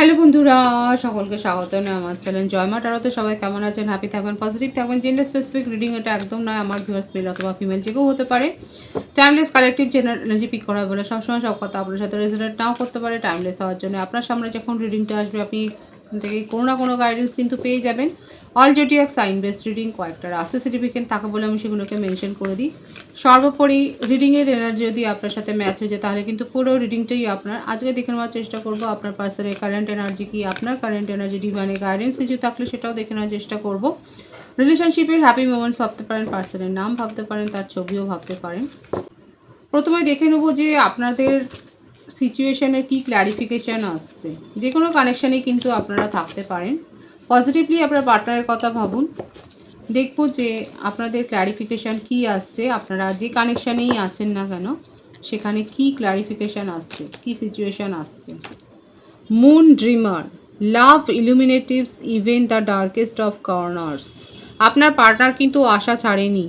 Hello বন্ধুরা, সকলকে স্বাগত জানাই আমার চ্যানেল জয়মা টারোতে। সবাই কেমন আছেন? হ্যাপি থাকবেন, পজিটিভ থাকবেন। জেন্ডার স্পেসিফিক রিডিং এটা একদম নয়। আমার ভিউয়ার্স মেল অথবা ফিমেল যে কেউ হতে পারে। Timeless collective general energy pick করা বলে সবসময় সব কথা আপনার সাথে রেজোনেট নাও করতে পারে। টাইমলেস হওয়ার জন্য আপনার সামনে যখন রিডিংটা আসবে আপনি এখান থেকে কোনো না কোনো গাইডেন্স কিন্তু পেয়ে যাবেন। All zodiac sign based reading, কয়েকটা রাশি সার্টিফিকেট থাকে বলে আমি সেগুলোকে মেনশন করে দিই। সর্বোপরি রিডিংয়ের এনার্জি যদি আপনার সাথে ম্যাচ হয়ে যায় তাহলে কিন্তু পুরো রিডিংটাই আপনার। আজকে দেখে নেওয়ার চেষ্টা করব আপনার পার্সনের কারেন্ট এনার্জি কি, আপনার কারেন্ট এনার্জি ডিভাইনের গাইডেন্স কিছু থাকলে সেটাও দেখে নেওয়ার চেষ্টা করব। রিলেশনশিপের হ্যাপি মোমেন্টস ভাবতে পারেন, পার্সনের নাম ভাবতে পারেন, তার ছবিও ভাবতে পারেন। প্রথমে দেখে নেব যে আপনাদের সিচুয়েশনের কি ক্ল্যারিফিকেশান আসছে। যে কোনো কানেকশানেই কিন্তু আপনারা থাকতে পারেন। পজিটিভলি আপনার পার্টনারের কথা ভাবুন। দেখব যে আপনাদের ক্ল্যারিফিকেশান কি আসছে। আপনারা যে কানেকশানেই আছেন না কেন সেখানে কি ক্ল্যারিফিকেশান আসছে, কি সিচুয়েশান আসছে। Moon dreamer, love illuminates even the darkest of corners. আপনার পার্টনার কিন্তু আশা ছাড়েনি।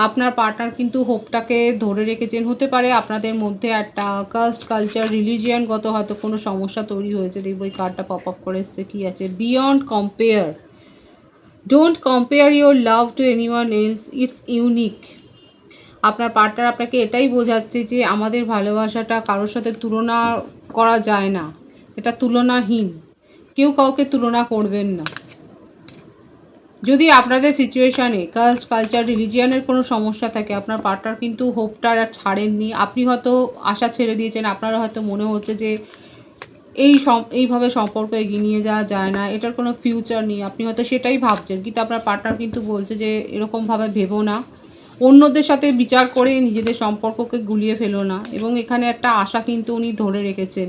আপনার পার্টনার কিন্তু হোপটাকে ধরে রেখেছেন। হতে পারে আপনাদের মধ্যে একটা কাস্ট, কালচার, রিলিজিয়ানগত হয়তো কোনো সমস্যা তৈরি হয়েছে। দেখব এই কার্ডটা পপ আপ করে এসছে কী আছে। Beyond compare, don't compare your love to anyone else, it's unique. আপনার পার্টনার আপনাকে এটাই বোঝাচ্ছে যে আমাদের ভালোবাসাটা কারোর সাথে তুলনা করা যায় না, এটা তুলনাহীন। কেউ কাউকে তুলনা করবেন না। যদি আপনাদের সিচুয়েশানে কাস্ট, কালচার, রিলিজিয়ানের কোনো সমস্যা থাকে আপনার পার্টনার কিন্তু হোপটা আর ছাড়েননি। আপনি হয়তো আশা ছেড়ে দিয়েছেন, আপনারা হয়তো মনে হচ্ছে যে এইভাবে সম্পর্ক এগিয়ে নিয়ে যাওয়া যায় না, এটার কোনো ফিউচার নেই, আপনি হয়তো সেটাই ভাবছেন। কিন্তু আপনার পার্টনার কিন্তু বলছে যে এরকমভাবে ভেবো না, অন্যদের সাথে বিচার করে নিজেদের সম্পর্ককে গুলিয়ে ফেলো না। এবং এখানে একটা আশা কিন্তু উনি ধরে রেখেছেন,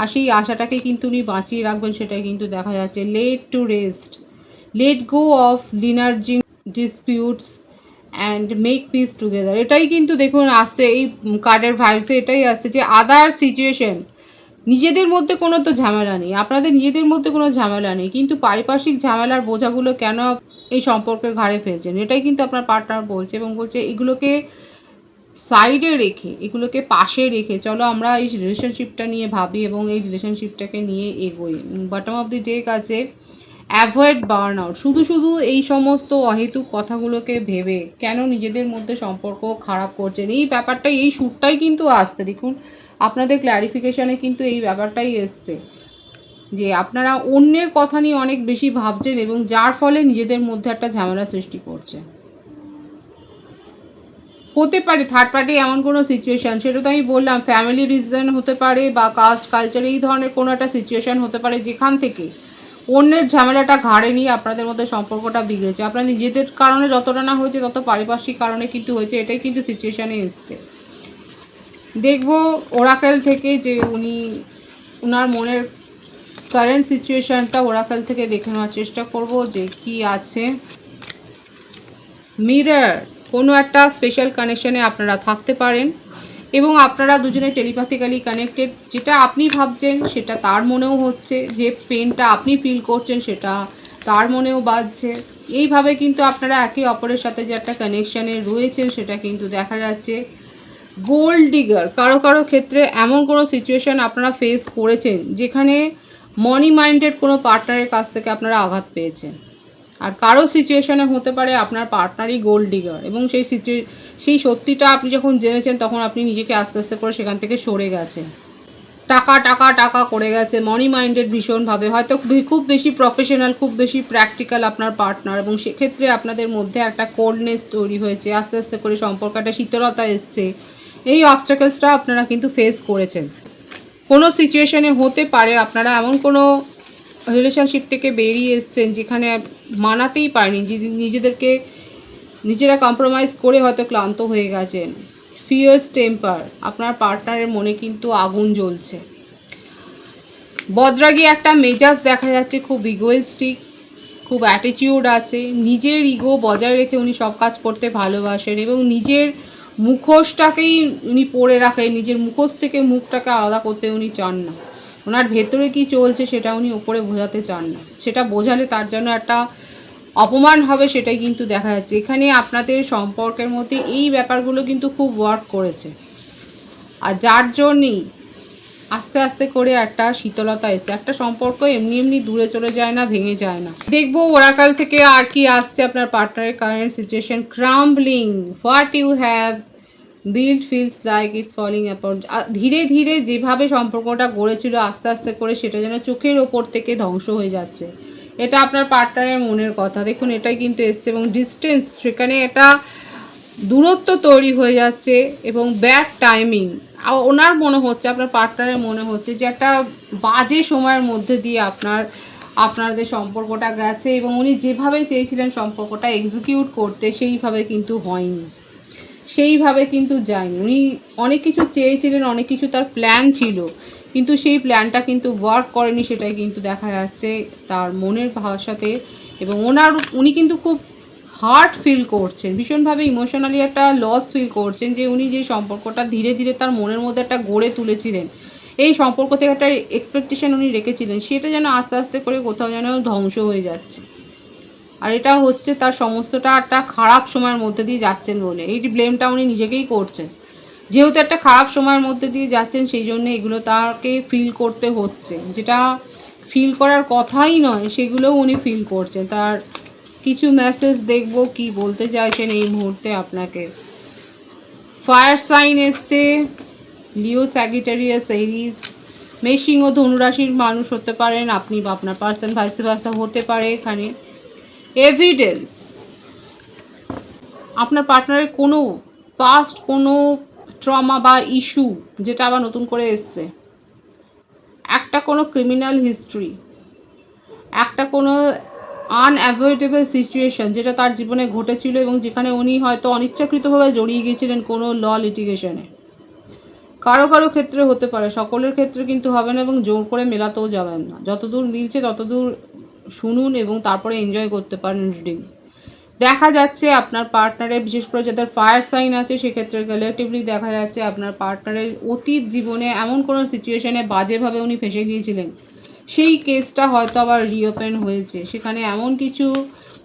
আর সেই আশাটাকে কিন্তু উনি বাঁচিয়ে রাখবেন, সেটাই কিন্তু দেখা যাচ্ছে। Let to rest, let go of lingering disputes and make peace together. এটাই কিন্তু দেখুন আসছে এই কার্ডের ভাইবসে, এটাই আসছে যে আদার সিচুয়েশন, নিজেদের মধ্যে কোনো তো ঝামেলা নেই, আপনাদের নিজেদের মধ্যে কোনো ঝামেলা নেই, কিন্তু পারিপার্শ্বিক ঝামেলার বোঝাগুলো কেন এই সম্পর্কের ঘাড়ে ফেলছেন, এটাই কিন্তু আপনার পার্টনার বলছে। এবং বলছে এগুলোকে সাইডে রেখে, এগুলোকে পাশে রেখে চলো আমরা এই রিলেশনশিপটা নিয়ে ভাবি এবং এই রিলেশনশিপটাকে নিয়ে এগোই। বটম অফ দি ডেক আছে অ্যাভয়েড বার্ন আউট। শুধু শুধু এই সমস্ত অহেতুক কথাগুলোকে ভেবে কেন নিজেদের মধ্যে সম্পর্ক খারাপ করছেন, এই ব্যাপারটাই, এই সুরটাই কিন্তু আসছে। দেখুন আপনাদের ক্ল্যারিফিকেশানে কিন্তু এই ব্যাপারটাই এসছে যে আপনারা অন্যের কথা নিয়ে অনেক বেশি ভাবছেন এবং যার ফলে নিজেদের মধ্যে একটা ঝামেলা সৃষ্টি করছে। হতে পারে থার্ড পার্টি এমন কোনো সিচুয়েশান, সেটা তো আমি বললাম, ফ্যামিলি রিজন হতে পারে বা কাস্ট, কালচার, এই ধরনের কোনো একটা সিচুয়েশান হতে পারে যেখান থেকে অন্যের ঝামেলাটা ঘাড়ে নিয়ে আপনাদের মধ্যে সম্পর্কটা বিগড়েছে। আপনার নিজেদের কারণে যতটা না হয়েছে তত পারিপার্শ্বিক কারণে কিন্তু হয়েছে, এটাই কিন্তু সিচুয়েশানে এসছে। দেখব ওরাকেল থেকে যে উনার মনের কারেন্ট সিচুয়েশানটা ওরাকেল থেকে দেখে নেওয়ার চেষ্টা করব যে কি আছে। মিরর, কোনো একটা স্পেশাল কানেকশানে আপনারা থাকতে পারেন এবং আপনারা দুজনে টেলিপ্যাথিক্যালি কানেক্টেড। যেটা আপনি ভাবছেন সেটা তার মনেও হচ্ছে, যে পেনটা আপনি ফিল করছেন সেটা তার মনেও বাজছে। এইভাবে কিন্তু আপনারা একে অপরের সাথে যে একটা কানেকশানে রয়েছেন সেটা কিন্তু দেখা যাচ্ছে। গোল্ড ডিগার, কারো কারো ক্ষেত্রে এমন কোনো সিচুয়েশান আপনারা ফেস করেছেন যেখানে মানি মাইন্ডেড কোনো পার্টনারের কাছ থেকে আপনারা আঘাত পেয়েছেন, আর কারো সিচুয়েশানে হতে পারে আপনার পার্টনারই গোল্ড ডিগার এবং সেই সত্যিটা আপনি যখন জেনেছেন তখন আপনি নিজেকে আস্তে আস্তে করে সেখান থেকে সরে গেছেন। টাকা টাকা টাকা করে গেছে, মানি মাইন্ডেড ভীষণভাবে, হয়তো খুব বেশি প্রফেশনাল, খুব বেশি প্র্যাকটিক্যাল আপনার পার্টনার, এবং সেক্ষেত্রে আপনাদের মধ্যে একটা কোল্ডনেস তৈরি হয়েছে, আস্তে আস্তে করে সম্পর্কটা শীতলতা এসছে। এই অবস্ট্যাকলসটা আপনারা কিন্তু ফেস করেছেন। কোনো সিচুয়েশানে হতে পারে আপনারা এমন কোনো রিলেশনশিপ থেকে বেরিয়ে এসছেন যেখানে মানাতেই পারেনি, নিজেরা কম্প্রোমাইজ করে হয়তো ক্লান্ত হয়ে গেছেন। ফিয়ার্স টেম্পার, আপনার পার্টনারের মনে কিন্তু আগুন জ্বলছে। বদরাগী একটা মেজাজ দেখা যাচ্ছে, খুব ইগোয়েস্টিক, খুব অ্যাটিটিউড আছে, নিজের ইগো বজায় রেখে উনি সব কাজ করতে ভালোবাসেন এবং নিজের মুখোশটাকেই উনি পরে রাখেন, নিজের মুখোশ থেকে মুখটাকে আলাদা করতে উনি চান না। ওনার ভেতরে কি চলছে সেটা উনি ওপরে বোঝাতে চান না, সেটা বোঝালে তার জন্য একটা অপমান হবে, সেটাই কিন্তু দেখা যাচ্ছে। এখানে আপনাদের সম্পর্কের মধ্যে এই ব্যাপারগুলো কিন্তু খুব ওয়ার্ক করেছে, আর যার জন্যই আস্তে আস্তে করে একটা শীতলতা এসছে। একটা সম্পর্ক এমনি এমনি দূরে চলে যায় না, ভেঙে যায় না। দেখবো ওরাকাল থেকে আর কি আসছে আপনার পার্টনারের current situation. Crumbling, what you have build feels like it's falling apart. ধীরে ধীরে যেভাবে সম্পর্কটা গড়েছিল আস্তে আস্তে করে সেটা যেন চোখের ওপর থেকে ধ্বংস হয়ে যাচ্ছে। এটা আপনার পার্টনারের মনের কথা। দেখুন এটাই কিন্তু এসছে, এবং ডিস্টেন্স, সেখানে একটা দূরত্ব তৈরি হয়ে যাচ্ছে এবং ব্যাড টাইমিং। ওনার মনে হচ্ছে, আপনার পার্টনারের মনে হচ্ছে যে একটা বাজে সময়ের মধ্যে দিয়ে আপনাদের সম্পর্কটা গেছে, এবং উনি যেভাবে চেয়েছিলেন সম্পর্কটা এক্সিকিউট করতে সেইভাবে কিন্তু হয়নি, সেইভাবে কিন্তু যায়নি। উনি অনেক কিছু চেয়েছিলেন, অনেক কিছু তার প্ল্যান ছিল, কিন্তু সেই প্ল্যানটা কিন্তু ওয়ার্ক করেনি, সেটাই কিন্তু দেখা যাচ্ছে তার মনের ভাষাতে। এবং উনি কিন্তু খুব হার্ট ফিল করছেন, ভীষণভাবে ইমোশনালি একটা লস ফিল করছেন, যে উনি যে সম্পর্কটা ধীরে ধীরে তার মনের মধ্যে একটা গড়ে তুলেছিলেন, এই সম্পর্ক থেকে একটা এক্সপেকটেশন উনি রেখেছিলেন, সেটা যেন আস্তে আস্তে করে কোথাও যেন ধ্বংস হয়ে যাচ্ছে। আর এটা হচ্ছে তার সমস্তটা একটা খারাপ সময়ের মধ্যে দিয়ে যাচ্ছেন বলে, এই ব্লেমটা উনি নিজেকেই করছেন। যেহেতু একটা খারাপ সময়ের মধ্যে দিয়ে যাচ্ছেন, সেই জন্য এগুলো তাকে ফিল করতে হচ্ছে, যেটা ফিল করার কথাই নয় সেগুলোও উনি ফিল করছেন। তার কিছু মেসেজ দেখবো কি বলতে চাইছেন এই মুহূর্তে আপনাকে। ফায়ার সাইন এসছে, লিও, স্যাগিটারিয়াস, এরিস, মেষিং ও ধনুরাশির মানুষ হতে পারেন আপনি, বা আপনার পার্সন ভাইস ভার্সা হতে পারে। এখানে এভিডেন্স, আপনার পার্টনারের কোনো পাস্ট কোনো ট্রমা বা ইস্যু যেটা আবার নতুন করে এসছে, একটা কোনো ক্রিমিনাল হিস্ট্রি, একটা কোনো আনঅ্যাভয়েডেবল সিচুয়েশন যেটা তার জীবনে ঘটেছিল, এবং যেখানে উনি হয়তো অনিচ্ছাকৃতভাবে জড়িয়ে গিয়েছিলেন কোনো ল লিটিগেশনে। কারো কারো ক্ষেত্রে হতে পারে, সকলের ক্ষেত্রে কিন্তু হবে না, এবং জোর করে মেলাতেও যাবেন না। যতদূর মিলছে ততদূর শুনুন এবং তারপরে এনজয় করতে পারেন রিডিং। দেখা যাচ্ছে আপনার পার্টনারের, বিশেষ করে যাদের ফায়ার সাইন আছে সেক্ষেত্রে রিলেটিভলি দেখা যাচ্ছে আপনার পার্টনারের অতীত জীবনে এমন কোনো সিচুয়েশনে বাজেভাবে উনি ফেসে গিয়েছিলেন, সেই কেসটা হয়তো আবার রিওপেন হয়েছে। সেখানে এমন কিছু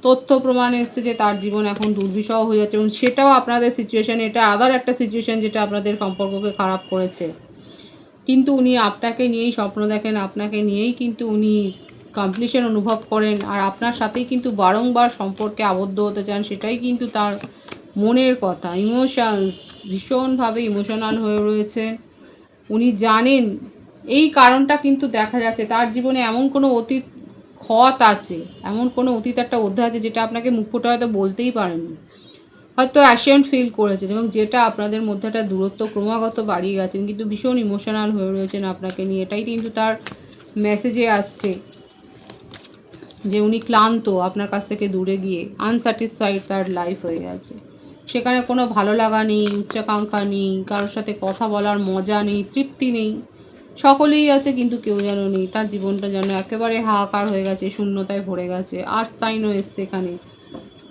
তথ্য প্রমাণ এসছে যে তার জীবন এখন দুর্বিষহ হয়ে যাচ্ছে, এবং সেটাও আপনাদের সিচুয়েশান, এটা আবার একটা সিচুয়েশান যেটা আপনাদের সম্পর্ককে খারাপ করেছে। কিন্তু উনি আপনাকে নিয়েই স্বপ্ন দেখেন, আপনাকে নিয়েই কিন্তু উনি কমপ্লিশন অনুভব করেন, আর আপনার সাথেই কিন্তু বারংবার সম্পর্কে আবদ্ধ হতে চান, সেটাই কিন্তু তার মনের কথা। ইমোশনস, ভীষণভাবে ইমোশনাল হয়ে রয়েছে। উনি জানেন এই কারণটা কিন্তু দেখা যাচ্ছে তার জীবনে এমন কোনো অতীত ক্ষত আছে, এমন কোনো অতীত একটা অধ্যায় আছে যেটা আপনাকে মুখ ফুটে হয়তো বলতেই পারেননি, হয়তো অ্যাশেন্ট ফিল করেছেন, এবং যেটা আপনাদের মধ্যে একটা দূরত্ব ক্রমাগত বাড়িয়ে গেছেন, কিন্তু ভীষণ ইমোশনাল হয়ে রয়েছেন আপনাকে নিয়ে। এটাই কিন্তু তার মেসেজে আসছে, যে উনি ক্লান্ত আপনার কাছ থেকে দূরে গিয়ে, আনস্যাটিসফাইড তার লাইফ হয়ে গেছে। সেখানে কোনো ভালো লাগা নেই, উচ্চাকাঙ্ক্ষা নেই, কারোর সাথে কথা বলার মজা নেই, তৃপ্তি নেই, সকলেই আছে কিন্তু কেউ যেন নেই। তার জীবনটা যেন একেবারে হাহাকার হয়ে গেছে, শূন্যতায় ভরে গেছে। আর্থ সাইনও এসছে এখানে,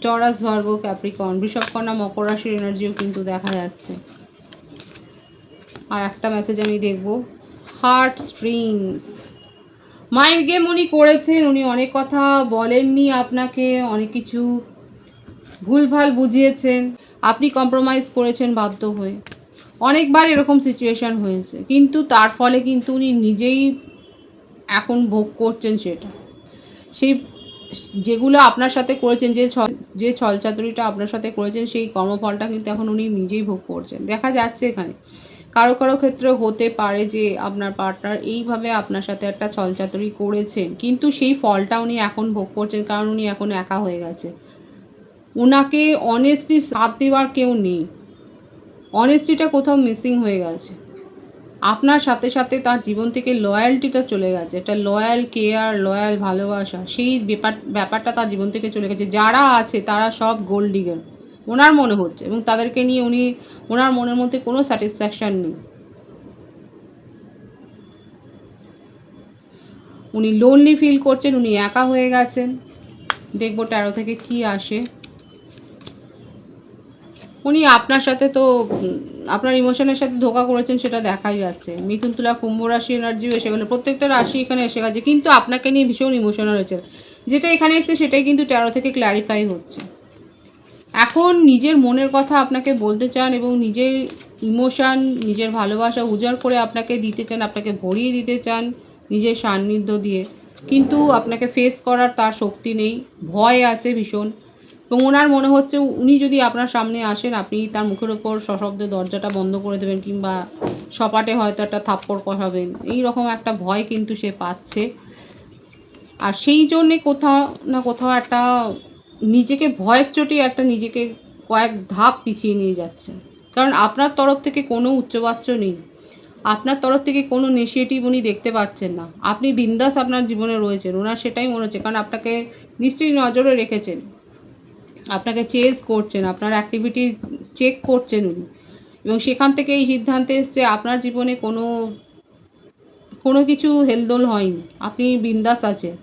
টরাস, ভার্গ, ক্যাপ্রিকর্ন, বৃষভকন্যা, মকর রাশির এনার্জিও কিন্তু দেখা যাচ্ছে। আর একটা মেসেজ আমি দেখব, হার্ট স্ট্রিংস। মাইন্ড গেম উনি করেছেন, উনি অনেক কথা বলেননি আপনাকে, অনেক কিছু ভুলভাল বুঝিয়েছেন, আপনি কম্প্রোমাইজ করেছেন বাধ্য হয়ে। অনেকবার এরকম সিচুয়েশান হয়েছে, কিন্তু তার ফলে কিন্তু উনি নিজেই এখন ভোগ করছেন সেটা। সেই যেগুলো আপনার সাথে করেছেন, যে ছলচাতুরিটা আপনার সাথে করেছেন, সেই কর্মফলটা কিন্তু এখন উনি নিজেই ভোগ করছেন। দেখা যাচ্ছে এখানে কারো কারো ক্ষেত্রে হতে পারে যে আপনার পার্টনার এইভাবে আপনার সাথে একটা ছলচাতুরি করেছেন, কিন্তু সেই ফলটা উনি এখন ভোগ করছেন, কারণ উনি এখন একা হয়ে গেছে। ওনাকে অনেস্টলি সাথ দেওয়ার কেউ নেই, অনেস্টিটা কোথাও মিসিং হয়ে গেছে। আপনার সাথে সাথে তার জীবন থেকে লয়্যালটিটা চলে গেছে, একটা লয়্যাল কেয়ার, লয়্যাল ভালোবাসা, সেই ব্যাপারটা তার জীবন থেকে চলে গেছে। যারা আছে তারা সব গোল্ড ডিগার ওনার মনে হচ্ছে, এবং তাদেরকে নিয়ে ওনার মনের মধ্যে কোনো স্যাটিসফ্যাকশান নেই। উনি লোনলি ফিল করছেন, উনি একা হয়ে গেছেন। দেখবো ট্যারো থেকে কি আসে। উনি আপনার সাথে তো আপনার ইমোশনের সাথে ধোঁকা করেছেন, সেটা দেখাই যাচ্ছে। মিথুন, তুলা, কুম্ভ রাশি এনার্জিও এসে গেলো, প্রত্যেকটা রাশি এখানে এসে গেছে, কিন্তু আপনাকে নিয়ে ভীষণ ইমোশনাল হয়েছে। যেটা এখানে এসছে সেটাই কিন্তু ট্যারো থেকে ক্ল্যারিফাই হচ্ছে। এখন নিজের মনের কথা আপনাকে বলতে চান, এবং নিজের ইমোশান, নিজের ভালোবাসা উজাড় করে আপনাকে দিতে চান, আপনাকে ভরিয়ে দিতে চান নিজের সান্নিধ্য দিয়ে, কিন্তু আপনাকে ফেস করার তার শক্তি নেই, ভয় আছে ভীষণ। এবং ওনার মনে হচ্ছে উনি যদি আপনার সামনে আসেন, আপনি তার মুখের ওপর সশব্দে দরজাটা বন্ধ করে দেবেন, কিংবা সপাটে হয়তো একটা থাপ্পড় কষাবেন, এইরকম একটা ভয় কিন্তু সে পাচ্ছে। আর সেই জন্যে কোথাও না কোথাও একটা নিজেকে ভয়ের চোটে একটা নিজেকে কয়েক ধাপ পিছিয়ে নিয়ে যাচ্ছে। কারণ আপনার তরফ থেকে কোনো উচ্চবাচ্য নেই, আপনার তরফ থেকে কোনো ইনিশিয়েটিভ উনি দেখতে পাচ্ছেন না। আপনি বিন্দাস আপনার জীবনে রয়েছেন, ওনার সেটাই মনে হচ্ছে। কারণ আপনাকে নিশ্চয়ই নজরে রেখেছেন, আপনাকে চেস করছেন, আপনার অ্যাক্টিভিটি চেক করছেন উনি, এবং সেখান থেকে এই সিদ্ধান্তে এসছে আপনার জীবনে কোনো কোনো কিছু হেলদোল হয়নি, আপনি বিন্দাস আছেন।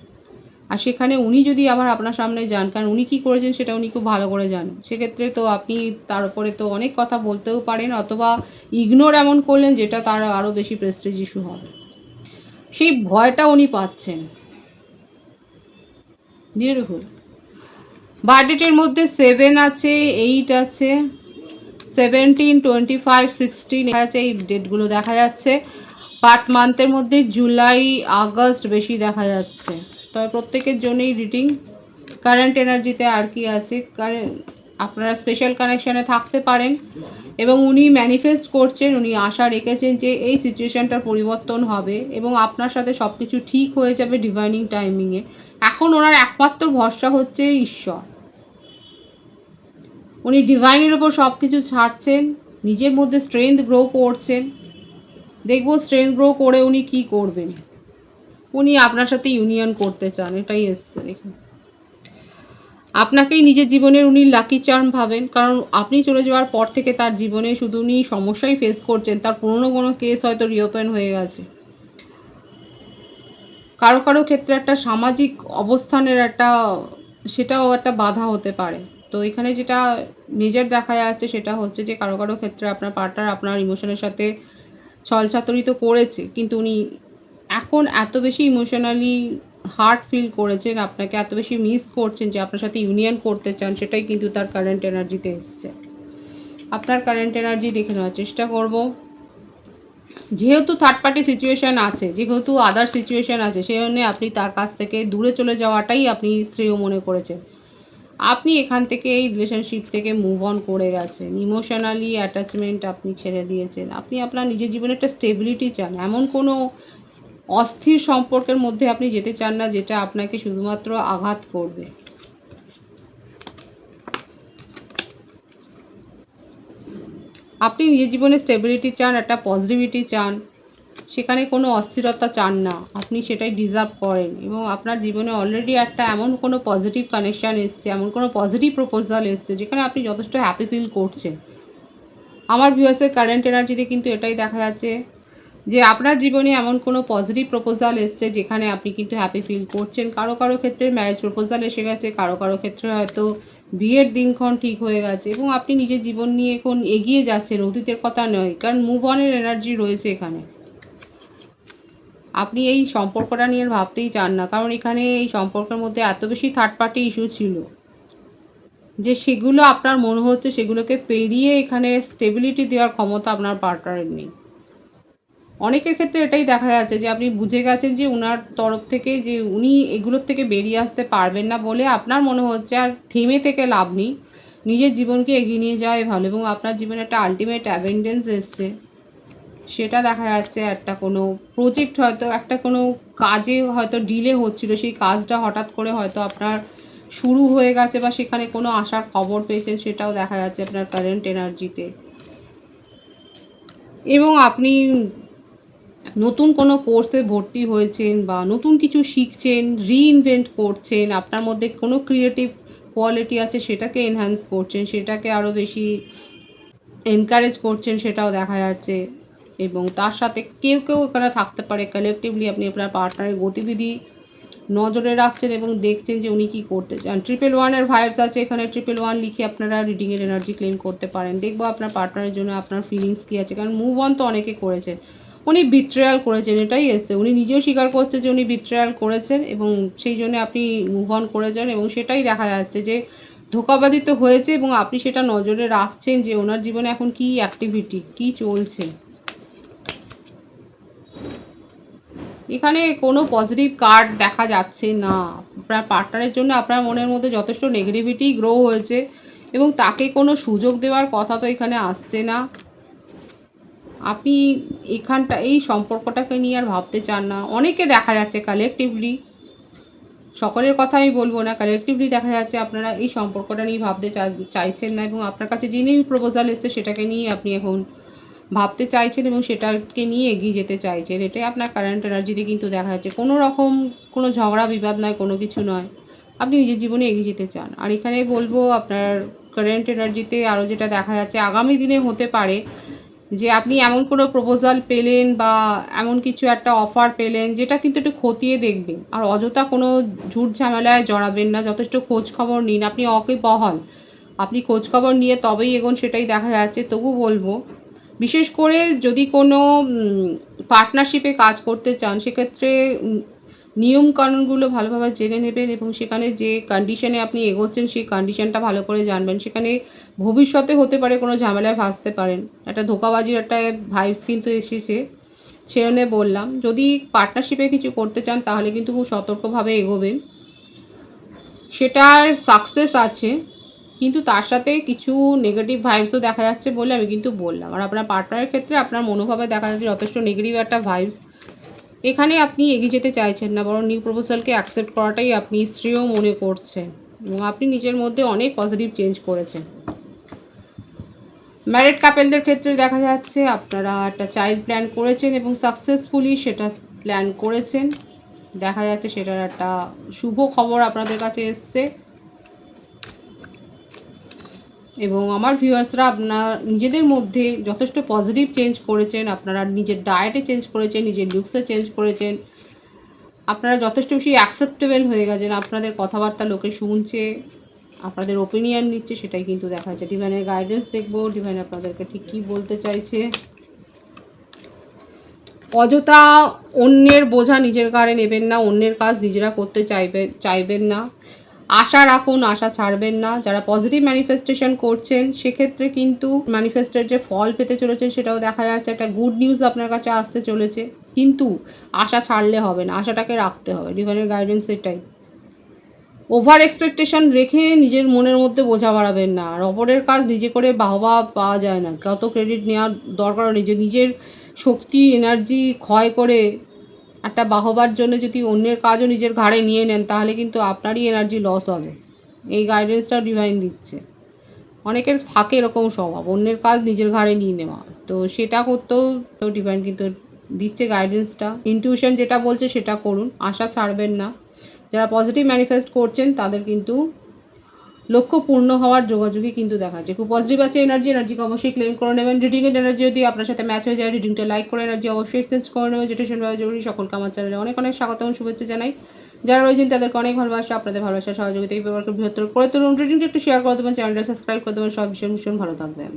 আর সেখানে উনি যদি আবার আপনার সামনে যান, কারণ উনি কী করেছেন সেটা উনি খুব ভালো করে জানেন, সেক্ষেত্রে তো আপনি তার উপরে তো অনেক কথা বলতেও পারেন, অথবা ইগনোর এমন করলেন যেটা তার আরও বেশি প্রেস্টিজ ইস্যু হবে। সেই ভয়টা উনি পাচ্ছেন। বিউটিফুল। বার্থডেটের মধ্যে 7 আছে, 8 আছে, 17, 25, 16 দেখা যাচ্ছে, এই ডেটগুলো দেখা যাচ্ছে। পার্ট মান্থের মধ্যে জুলাই, আগস্ট বেশি দেখা যাচ্ছে। তবে প্রত্যেকের জন্যই রিডিং। কারেন্ট এনার্জিতে আর কি আছে, আপনারা স্পেশাল কানেকশানে থাকতে পারেন, এবং উনি ম্যানিফেস্ট করছেন, উনি আশা রেখেছেন যে এই সিচুয়েশানটার পরিবর্তন হবে এবং আপনার সাথে সব কিছু ঠিক হয়ে যাবে ডিভাইনিং টাইমিংয়ে। এখন ওনার একমাত্র ভরসা হচ্ছে ঈশ্বর। উনি ডিভাইনের ওপর সব কিছু ছাড়ছেন, নিজের মধ্যে স্ট্রেংথ গ্রো করছেন। দেখব স্ট্রেংথ গ্রো করে উনি কি করবেন। উনি আপনার সাথে ইউনিয়ন করতে চান, এটাই এসছে দেখুন। আপনাকেই নিজের জীবনের উনি লাকি চার্ম ভাবেন, কারণ আপনি চলে যাওয়ার পর থেকে তার জীবনে শুধু উনি সমস্যাই ফেস করছেন। তার পুরনো কোনো কেস হয়তো রিওপেন হয়ে গেছে, কারো কারো ক্ষেত্রে একটা সামাজিক অবস্থানের একটা, সেটাও একটা বাধা হতে পারে। তো এখানে যেটা মেজর দেখা যাচ্ছে সেটা হচ্ছে যে কারো কারো ক্ষেত্রে আপনার পার্টনার আপনার ইমোশনের সাথে ছলচাতুরি তো করেছে, কিন্তু উনি এখন এত বেশি ইমোশনালি হার্ট ফিল করেছেন, আপনাকে এত বেশি মিস করছেন যে আপনার সাথে ইউনিয়ন করতে চান, সেটাই কিন্তু তার কারেন্ট এনার্জিতে এসছে। আপনার কারেন্ট এনার্জি দেখে নেওয়ার চেষ্টা করব। যেহেতু থার্ড পার্টি সিচুয়েশান আছে, যেহেতু আদার সিচুয়েশান আছে, সেই জন্যে আপনি তার কাছ থেকে দূরে চলে যাওয়াটাই আপনি শ্রেয় মনে করেছেন। আপনি এখান থেকে এই রিলেশনশিপ থেকে মুভ অন করে গেছেন, ইমোশনালি অ্যাটাচমেন্ট আপনি ছেড়ে দিয়েছেন। আপনি আপনার নিজের জীবনে একটা স্টেবিলিটি চান, এমন কোনো অস্থির সম্পর্কের মধ্যে আপনি যেতে চান না যেটা আপনাকে শুধুমাত্র আঘাত করবে। আপনি নিজের জীবনে স্টেবিলিটি চান, একটা পজিটিভিটি চান, সেখানে কোনো অস্থিরতা চান না, আপনি সেটাই ডিজার্ভ করেন। এবং আপনার জীবনে অলরেডি একটা এমন কোনো পজিটিভ কানেকশান এসছে, এমন কোনো পজিটিভ প্রপোজাল এসছে যেখানে আপনি যথেষ্ট হ্যাপি ফিল করছেন। আমার ভিউয়ার্সের কারেন্ট এনার্জিতে কিন্তু এটাই দেখা যাচ্ছে যে আপনার জীবনে এমন কোনো পজিটিভ প্রপোজাল এসছে যেখানে আপনি কিন্তু হ্যাপি ফিল করছেন। কারো কারো ক্ষেত্রে ম্যারেজ প্রপোজাল এসে গেছে, কারো কারো ক্ষেত্রে হয়তো বিয়ের দিনক্ষণ ঠিক হয়ে গেছে, এবং আপনি নিজের জীবন নিয়ে এখন এগিয়ে যাচ্ছেন, অতীতের কথা নয়, কারণ মুভ অনের এনার্জি রয়েছে এখানে। আপনি এই সম্পর্কটা নিয়ে ভাবতেই চান না, কারণ এখানে এই সম্পর্কের মধ্যে এত বেশি থার্ড পার্টি ইস্যু ছিল যে সেগুলো আপনার মনে হচ্ছে সেগুলোকে পেরিয়ে এখানে স্টেবিলিটি দেওয়ার ক্ষমতা আপনার পার্টনারের নেই। অনেকের ক্ষেত্রে এটাই দেখা যাচ্ছে যে আপনি বুঝে গেছেন যে ওনার তরফ থেকে যে উনি এগুলোর থেকে বেরিয়ে আসতে পারবেন না বলে আপনার মনে হচ্ছে আর থেমে থেকে লাভ নেই, নিজের জীবনকে এগিয়ে নিয়ে যাওয়াই ভালো। এবং আপনার জীবনে একটা আলটিমেট অ্যাবেন্ডেন্স এসছে, সেটা দেখা যাচ্ছে একটা কোনো প্রজেক্ট, হয়তো একটা কোনো কাজে হয়তো ডিলে হচ্ছিল, সেই কাজটা হঠাৎ করে হয়তো আপনার শুরু হয়ে গেছে, বা সেখানে কোনো আসার খবর পেয়েছেন, সেটাও দেখা যাচ্ছে আপনার কারেন্ট এনার্জিতে। এবং আপনি নতুন কোনো কোর্সে ভর্তি হয়েছেন বা নতুন কিছু শিখছেন, রিইনভেন্ট করছেন, আপনার মধ্যে কোনো ক্রিয়েটিভ কোয়ালিটি আছে সেটাকে এনহ্যান্স করছেন, সেটাকে আরও বেশি এনকারেজ করছেন, সেটাও দেখা যাচ্ছে। এবং তার সাথে কেউ কেউ এখানে থাকতে পারে কালেকটিভলি আপনি আপনার পার্টনারের গতিবিধি নজরে রাখছেন এবং দেখছেন যে উনি কী করতে চান। 111-এর ভাইবস আছে এখানে, 111 লিখে আপনারা রিডিংয়ের এনার্জি ক্লেম করতে পারেন। দেখবো আপনার পার্টনারের জন্য আপনার ফিলিংস কী আছে, কারণ মুভ অন তো অনেকে করেছেন, উনি বিট্রেয়াল করেছেন, এটাই এসছে। উনি নিজেও স্বীকার করছে যে উনি বিট্রেয়াল করেছেন, এবং সেই জন্য আপনি মুভ অন করেছেন, এবং সেটাই দেখা যাচ্ছে যে ধোঁকাবাজি তো হয়েছে এবং আপনি সেটা নজরে রাখছেন যে ওনার জীবনে এখন কি অ্যাক্টিভিটি কি চলছে। এখানে কোনো পজিটিভ কার্ড দেখা যাচ্ছে না। আপনার পার্টনারের জন্য আপনার মনের মধ্যে যথেষ্ট নেগেটিভিটি গ্রো হয়েছে এবং তাকে কোনো সুযোগ দেওয়ার কথা তো এখানে আসছে না। আপনি এই সম্পর্কটাকে নিয়ে আর ভাবতে চান না। অনেকে দেখা যাচ্ছে কালেকটিভলি, সকলের কথা আমি বলবো না, কালেকটিভলি দেখা যাচ্ছে আপনারা এই সম্পর্কটা নিয়ে ভাবতে চাইছেন না এবং আপনার কাছে যিনি প্রপোজাল এসছে সেটাকে নিয়ে আপনি এখন ভাবতে চাইছেন এবং সেটাকে নিয়ে এগিয়ে যেতে চাইছেন। এটাই আপনার কারেন্ট এনার্জিতে কিন্তু দেখা যাচ্ছে। কোনো রকম কোনো ঝগড়া বিবাদ নয়, কোনো কিছু নয়, আপনি নিজের জীবনে এগিয়ে যেতে চান। আর এখানে বলবো আপনার কারেন্ট এনার্জিতে আরও যেটা দেখা যাচ্ছে আগামী দিনে হতে পারে যে আপনি এমন কোনো প্রপোজাল পেলেন বা এমন কিছু একটা অফার পেলেন যেটা কিন্তু একটু খতিয়ে দেখবেন। আর অযথা কোনো ঝুট ঝামেলায় জড়াবেন না, যথেষ্ট খোঁজ খবর নিন। আপনি বহল, আপনি খোঁজ খবর নিয়ে তবেই এগোন, সেটাই দেখা যাচ্ছে। তবু বলবো বিশেষ করে যদি কোনো পার্টনারশিপে কাজ করতে চান সেক্ষেত্রে নিয়মকানুনগুলো ভালোভাবে জেনে নেবেন এবং সেখানে যে কন্ডিশনে আপনি এগোচ্ছেন সেই কন্ডিশনটা ভালো করে জানবেন। সেখানে ভবিষ্যতে হতে পারে কোনো ঝামেলায় ফাঁসতে পারেন। একটা ধোঁকাবাজির একটা ভাইবস কিন্তু এসেছে, সেজন্য বললাম যদি পার্টনারশিপে কিছু করতে চান তাহলে কিন্তু খুব সতর্কভাবে এগোবেন। সেটার সাকসেস আছে কিন্তু তার সাথে কিছু নেগেটিভ ভাইবসও দেখা যাচ্ছে বলে আমি কিন্তু বললাম। আর আপনার পার্টনারের ক্ষেত্রে আপনার মনোভাবে দেখা যাচ্ছে যথেষ্ট নেগেটিভ একটা ভাইবস। এখানে আপনি এগিয়ে যেতে চাইছেন না, বরং নিউ প্রপোজালকে অ্যাকসেপ্ট করাটাই আপনি শ্রেয় মনে করছেন এবং আপনি নিজের মধ্যে অনেক পজিটিভ চেঞ্জ করেছেন। ম্যারিড কাপেলদের ক্ষেত্রে দেখা যাচ্ছে আপনারা একটা চাইল্ড প্ল্যান করেছেন এবং সাকসেসফুলি সেটা প্ল্যান করেছেন। দেখা যাচ্ছে সেটার একটা শুভ খবর আপনাদের কাছে এসছে এবং আমার ভিউয়ার্সরা আপনার নিজেদের মধ্যে যথেষ্ট পজিটিভ চেঞ্জ করেছেন। আপনারা নিজের ডায়েটে চেঞ্জ করেছেন, নিজের লুকসে চেঞ্জ করেছেন। আপনারা যথেষ্ট বেশি অ্যাকসেপ্টেবল হয়ে গেছেন। আপনাদের কথাবার্তা লোকে শুনছে, আপনাদের ওপিনিয়ন নিচ্ছে, সেটাই কিন্তু দেখা যাচ্ছে। ডিভাইনের গাইডেন্স দেখবো, ডিভাইন আপনাদেরকে ঠিক কী বলতে চাইছে। অযথা অন্যের বোঝা নিজের ঘাড়ে নেবেন না, অন্যের কাজ নিজেরা করতে চাইবেন না। আশা রাখুন, আশা ছাড়বেন না। যারা পজিটিভ ম্যানিফেস্টেশন করছেন সেক্ষেত্রে কিন্তু ম্যানিফেস্টের যে ফল পেতে চলেছেন সেটাও দেখা যাচ্ছে। একটা গুড নিউজ আপনার কাছে আসতে চলেছে, কিন্তু আশা ছাড়লে হবে না, আশাটাকে রাখতে হবে। ডিভাইনের গাইডেন্স এটাই। ওভার এক্সপেকটেশন রেখে নিজের মনের মধ্যে বোঝা বাড়াবেন না। আর অপরের কাজ নিজে করে বাহবা পাওয়া যায় না, কত ক্রেডিট নেওয়ার দরকার নেই। যে নিজের শক্তি এনার্জি ক্ষয় করে একটা বাহবার জন্য যদি অন্যের কাজও নিজের ঘাড়ে নিয়ে নেন তাহলে কিন্তু আপনারই এনার্জি লস হবে। এই গাইডেন্সটা ডিভাইন দিচ্ছে। অনেকের থাকে এরকম স্বভাব, অন্যের কাজ নিজের ঘাড়ে নিয়ে নেওয়া, তো সেটা করতেও তো ডিভাইন কিন্তু দিচ্ছে গাইডেন্সটা। ইনটিউশন যেটা বলছে সেটা করুন, আশা ছাড়বেন না। যারা পজিটিভ ম্যানিফেস্ট করছেন তাদের কিন্তু লক্ষ্য পূর্ণ হওয়ার যোগাযোগই কিন্তু দেখা যায়। খুব পজিটিভ আছে এনার্জিকে অবশ্যই ক্লেম করে নেবেন। রিডিংয়ের এনার্জি যদি আপনার সাথে ম্যাচ হয়ে যায় রিডিংটা লাইক করে এনার্জি অবশ্যই এক্সচেঞ্জ করে নেবেন, যেটা শুনবে জরুরি। সকলকে আমার চ্যানেলে অনেক অনেক স্বাগত এবং শুভেচ্ছা জানাই। যারা রয়েছেন তাদেরকে অনেক ভালোবাসা, আপনাদের ভালোবাসা সহযোগিতা এই ব্যাপারকে বৃহত্তর করে তুলুন। রিডিংটা একটু শেয়ার করে দেবেন, চ্যানেলটা সাবস্ক্রাইব করে দেবেন। সব ভীষণ ভীষণ ভালো থাকবেন।